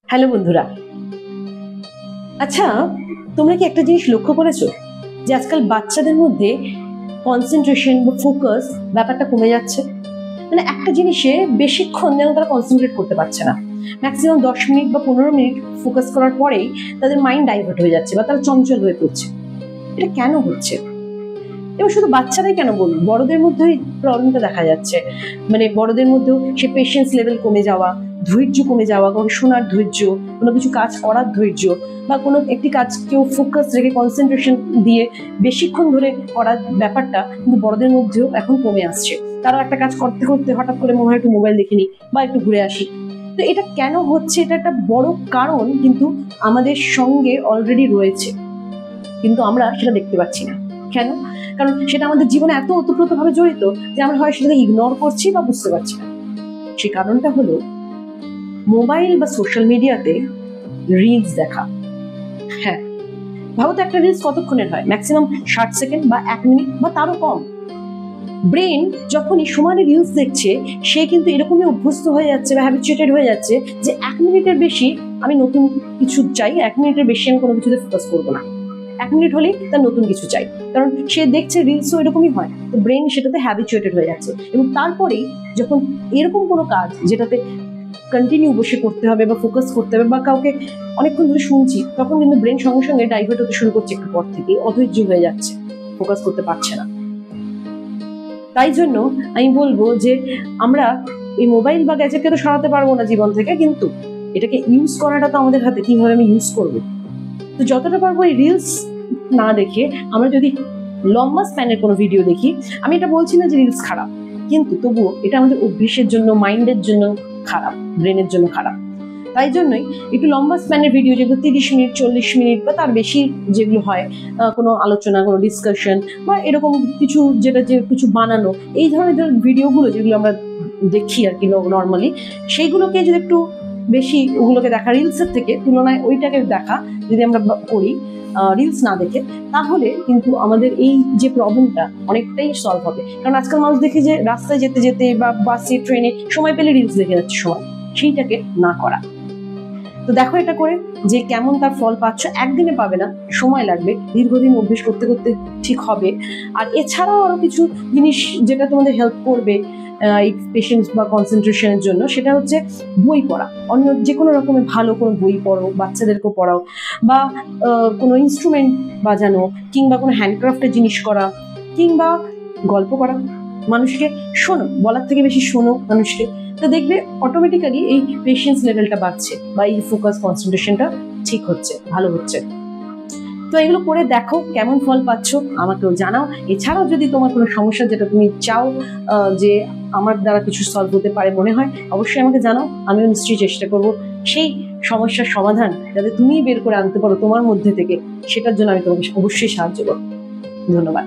Hello বন্ধুরা। আচ্ছা, তোমরা কি একটা জিনিস লক্ষ্য করেছো যে আজকাল বাচ্চাদের মধ্যে কনসেন্ট্রেশন বা ফোকাস ব্যাপারটা কমে যাচ্ছে? মানে একটা জিনিসে বেশিক্ষণ যেন তারা কনসেন্ট্রেট করতে পারছে না। ম্যাক্সিমাম 10 মিনিট বা 15 মিনিট ফোকাস করার পরেই তাদের মাইন্ড ডাইভার্ট হয়ে যাচ্ছে বা তারা চঞ্চল হয়ে পড়ছে। এটা কেন হচ্ছে? এবং শুধু বাচ্চারাই কেন বলবো, বড়দের মধ্যেই প্রবলেমটা দেখা যাচ্ছে। মানে বড়দের মধ্যেও সে পেশেন্স লেভেল কমে যাওয়া, ধৈর্য কমে যাওয়া, কোনো শোনার ধৈর্য, কোনো কিছু কাজ করার ধৈর্য, বা কোনো একটি কাজ কেউ ফোকাস রেখে কনসেন্ট্রেশন দিয়ে বেশিক্ষণ ধরে করার ব্যাপারটা কিন্তু বড়দের মধ্যেও এখন কমে আসছে। তারা একটা কাজ করতে করতে হঠাৎ করে মনে হয় একটু মোবাইল দেখে নিই বা একটু ঘুরে আসি। তো এটা কেন হচ্ছে? এটা একটা বড় কারণ কিন্তু আমাদের সঙ্গে অলরেডি রয়েছে, কিন্তু আমরা সেটা দেখতে পাচ্ছি না। কেন? কারণ সেটা আমাদের জীবনে এত ওতপ্রোতভাবে জড়িত যে আমরা হয় সেটাকে ইগনোর করছি বা বুঝতে পারছি না। সেই কারণটা হলো মোবাইল বা সোশ্যাল মিডিয়াতে রিলস দেখা। হ্যাঁ, ভাবো তো একটা রিলস কতক্ষণের হয়? ম্যাক্সিমাম 60 সেকেন্ড বা 1 মিনিট বা তারও কম। ব্রেন যখনই সমানে রিলস দেখছে, সে কিন্তু এরকমই অভ্যস্ত হয়ে যাচ্ছে বা হ্যাবিচুয়েটেড হয়ে যাচ্ছে যে 1 মিনিটের বেশি আমি নতুন কিছু চাই, 1 মিনিটের বেশি আমি কোনো কিছুতে ফোকাস করবো না। 1 মিনিট হলেই তার নতুন কিছু চাই, কারণ সে দেখছে রিলসও এরকমই হয়, তো ব্রেন সেটাতে হ্যাবিচুয়েটেড হয়ে যাচ্ছে। এবং তারপরেই যখন এরকম কোনো কাজ যেটাতে কন্টিনিউ বসে করতে হবে বা ফোকাস করতে হবে বা কাউকে অনেকক্ষণ ধরে শুনছি, তখন কিন্তু ব্রেন সঙ্গে সঙ্গে ডাইভার্ট হতে শুরু করছে, একটু পর থেকে অধৈর্য হয়ে যাচ্ছে, ফোকাস করতে পারছে না। তাই জন্য আমি বলবো যে আমরা এই মোবাইল বা গ্যাজেটকে তো সরাতে পারবো না জীবন থেকে, কিন্তু এটাকে ইউজ করাটা তো আমাদের হাতে, কিভাবে আমি ইউজ করবো। তো যতটা পারবো এই রিলস না দেখে আমরা যদি লম্বা স্প্যানের কোনো ভিডিও দেখি, আমি এটা বলছি না যে রিলস খারাপ, কিন্তু তবুও এটা আমাদের অভ্যেসের জন্য, মাইন্ডের জন্য খারাপ, ব্রেনের জন্য খারাপ। তাই জন্যই একটু লম্বা স্প্যানের ভিডিও, যেগুলো 30 মিনিট 40 মিনিট বা তার বেশি যেগুলো হয়, কোনো আলোচনা, কোনো ডিসকাশন বা এরকম কিছু, যেটা যে কিছু বানানো, এই ধরনের যে ভিডিওগুলো যেগুলো আমরা দেখি আর কি নর্মালি, সেইগুলোকে যদি একটু বেশি ওগুলোকে দেখা রিলসের থেকে তুলনায় ওইটাকে দেখা যদি আমরা করি রিলস না দেখে, তাহলে কিন্তু আমাদের এই যে প্রবলেমটা অনেকটাই সলভ হবে। কারণ আজকাল মানুষ দেখে যে রাস্তায় যেতে যেতে বা বাসে ট্রেনে সময় পেলে রিলস দেখে যাচ্ছে, সময় সেইটাকে না করা। তো দেখো এটা করে যে কেমন তার ফল পাচ্ছ। একদিনে পাবে না, সময় লাগবে, দীর্ঘদিন অভ্যেস করতে করতে ঠিক হবে। আর এছাড়াও আরো কিছু জিনিস যেটা তোমাদের হেল্প করবে এই পেশেন্স বা কনসেন্ট্রেশনের জন্য, সেটা হচ্ছে বই পড়া। অন্য যে কোনো রকমের ভালো কোনো বই পড়ো, বাচ্চাদেরকেও পড়াও, বা কোনো ইনস্ট্রুমেন্ট বাজানো, কিংবা কোনো হ্যান্ডক্রাফটের জিনিস করা, কিংবা গল্প করা। মানুষকে শোনো, বলার থেকে বেশি শোনো মানুষকে, তো দেখবে অটোমেটিক্যালি এই পেশেন্স লেভেলটা বাড়ছে বা এই ফোকাস কনসেন্ট্রেশনটা ঠিক হচ্ছে, ভালো হচ্ছে। তো এগুলো করে দেখো কেমন ফল পাচ্ছ, আমাকেও জানাও। এছাড়াও যদি তোমার কোনো সমস্যা যেটা তুমি চাও যে আমার দ্বারা কিছু সলভ হতে পারে মনে হয়, অবশ্যই আমাকে জানাও। আমিও নিশ্চয়ই চেষ্টা করব সেই সমস্যার সমাধান যাতে তুমি বের করে আনতে পারো তোমার মধ্যে থেকে, সেটার জন্য আমি তোমাকে অবশ্যই সাহায্য করব। ধন্যবাদ।